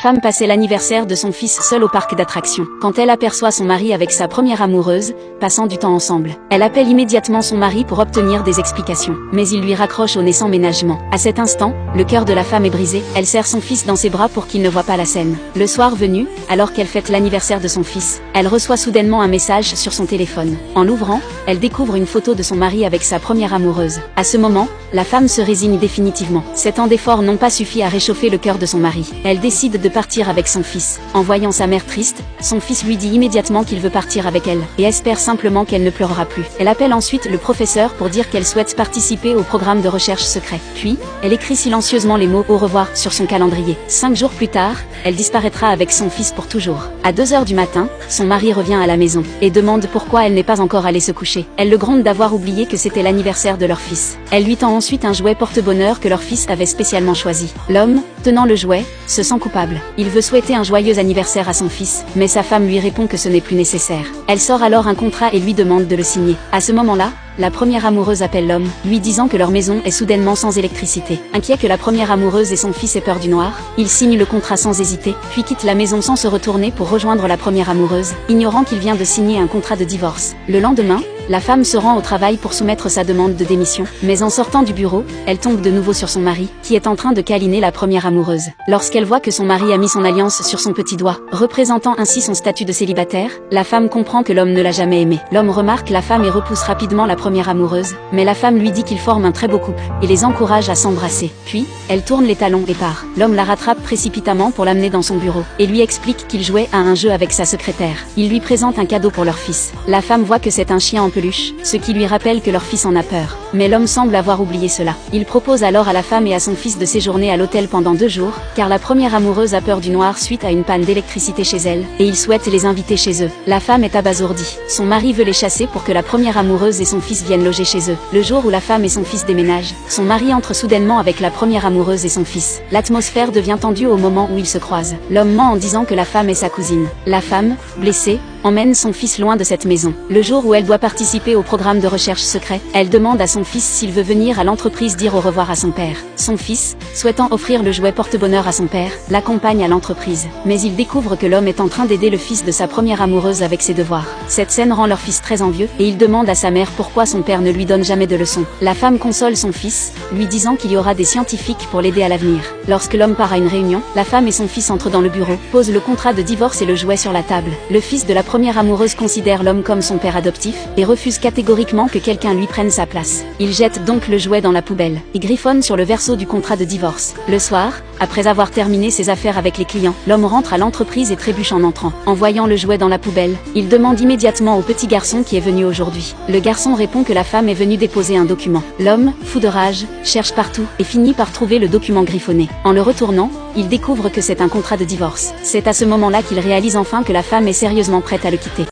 Femme passait l'anniversaire de son fils seule au parc d'attractions. Quand elle aperçoit son mari avec sa première amoureuse, passant du temps ensemble, elle appelle immédiatement son mari pour obtenir des explications. Mais il lui raccroche au nez sans ménagement. À cet instant, le cœur de la femme est brisé. Elle serre son fils dans ses bras pour qu'il ne voie pas la scène. Le soir venu, alors qu'elle fête l'anniversaire de son fils, elle reçoit soudainement un message sur son téléphone. En l'ouvrant, elle découvre une photo de son mari avec sa première amoureuse. À ce moment, la femme se résigne définitivement. Ces temps d'efforts n'ont pas suffi à réchauffer le cœur de son mari. Elle décide de partir avec son fils. En voyant sa mère triste, son fils lui dit immédiatement qu'il veut partir avec elle, et espère simplement qu'elle ne pleurera plus. Elle appelle ensuite le professeur pour dire qu'elle souhaite participer au programme de recherche secret. Puis, elle écrit silencieusement les mots « au revoir » sur son calendrier. 5 jours plus tard, elle disparaîtra avec son fils pour toujours. À 2 heures du matin, son mari revient à la maison, et demande pourquoi elle n'est pas encore allée se coucher. Elle le gronde d'avoir oublié que c'était l'anniversaire de leur fils. Elle lui tend ensuite un jouet porte-bonheur que leur fils avait spécialement choisi. L'homme, tenant le jouet, se sent coupable. Il veut souhaiter un joyeux anniversaire à son fils, mais sa femme lui répond que ce n'est plus nécessaire. Elle sort alors un contrat et lui demande de le signer. À ce moment-là, la première amoureuse appelle l'homme, lui disant que leur maison est soudainement sans électricité. Inquiet que la première amoureuse et son fils aient peur du noir, il signe le contrat sans hésiter, puis quitte la maison sans se retourner pour rejoindre la première amoureuse, ignorant qu'il vient de signer un contrat de divorce. Le lendemain, la femme se rend au travail pour soumettre sa demande de démission, mais en sortant du bureau, elle tombe de nouveau sur son mari, qui est en train de câliner la première amoureuse. Lorsqu'elle voit que son mari a mis son alliance sur son petit doigt, représentant ainsi son statut de célibataire, la femme comprend que l'homme ne l'a jamais aimée. L'homme remarque la femme et repousse rapidement la première amoureuse, mais la femme lui dit qu'ils forment un très beau couple, et les encourage à s'embrasser. Puis, elle tourne les talons et part. L'homme la rattrape précipitamment pour l'amener dans son bureau, et lui explique qu'il jouait à un jeu avec sa secrétaire. Il lui présente un cadeau pour leur fils. La femme voit que c'est un chien en peluche, ce qui lui rappelle que leur fils en a peur. Mais l'homme semble avoir oublié cela. Il propose alors à la femme et à son fils de séjourner à l'hôtel pendant 2 jours, car la première amoureuse a peur du noir suite à une panne d'électricité chez elle, et il souhaite les inviter chez eux. La femme est abasourdie. Son mari veut les chasser pour que la première amoureuse et son fils viennent loger chez eux. Le jour où la femme et son fils déménagent, son mari entre soudainement avec la première amoureuse et son fils. L'atmosphère devient tendue au moment où ils se croisent. L'homme ment en disant que la femme est sa cousine. La femme, blessée, emmène son fils loin de cette maison. Le jour où elle doit participer au programme de recherche secret, elle demande à son fils s'il veut venir à l'entreprise dire au revoir à son père. Son fils, souhaitant offrir le jouet porte-bonheur à son père, l'accompagne à l'entreprise. Mais il découvre que l'homme est en train d'aider le fils de sa première amoureuse avec ses devoirs. Cette scène rend leur fils très envieux, et il demande à sa mère pourquoi son père ne lui donne jamais de leçons. La femme console son fils, lui disant qu'il y aura des scientifiques pour l'aider à l'avenir. Lorsque l'homme part à une réunion, la femme et son fils entrent dans le bureau, posent le contrat de divorce et le jouet sur la table. Le fils de la première amoureuse considère l'homme comme son père adoptif, et refuse catégoriquement que quelqu'un lui prenne sa place. Il jette donc le jouet dans la poubelle, et griffonne sur le verso du contrat de divorce. Le soir, après avoir terminé ses affaires avec les clients, l'homme rentre à l'entreprise et trébuche en entrant. En voyant le jouet dans la poubelle, il demande immédiatement au petit garçon qui est venu aujourd'hui. Le garçon répond que la femme est venue déposer un document. L'homme, fou de rage, cherche partout, et finit par trouver le document griffonné. En le retournant, il découvre que c'est un contrat de divorce. C'est à ce moment-là qu'il réalise enfin que la femme est sérieusement prête à le quitter.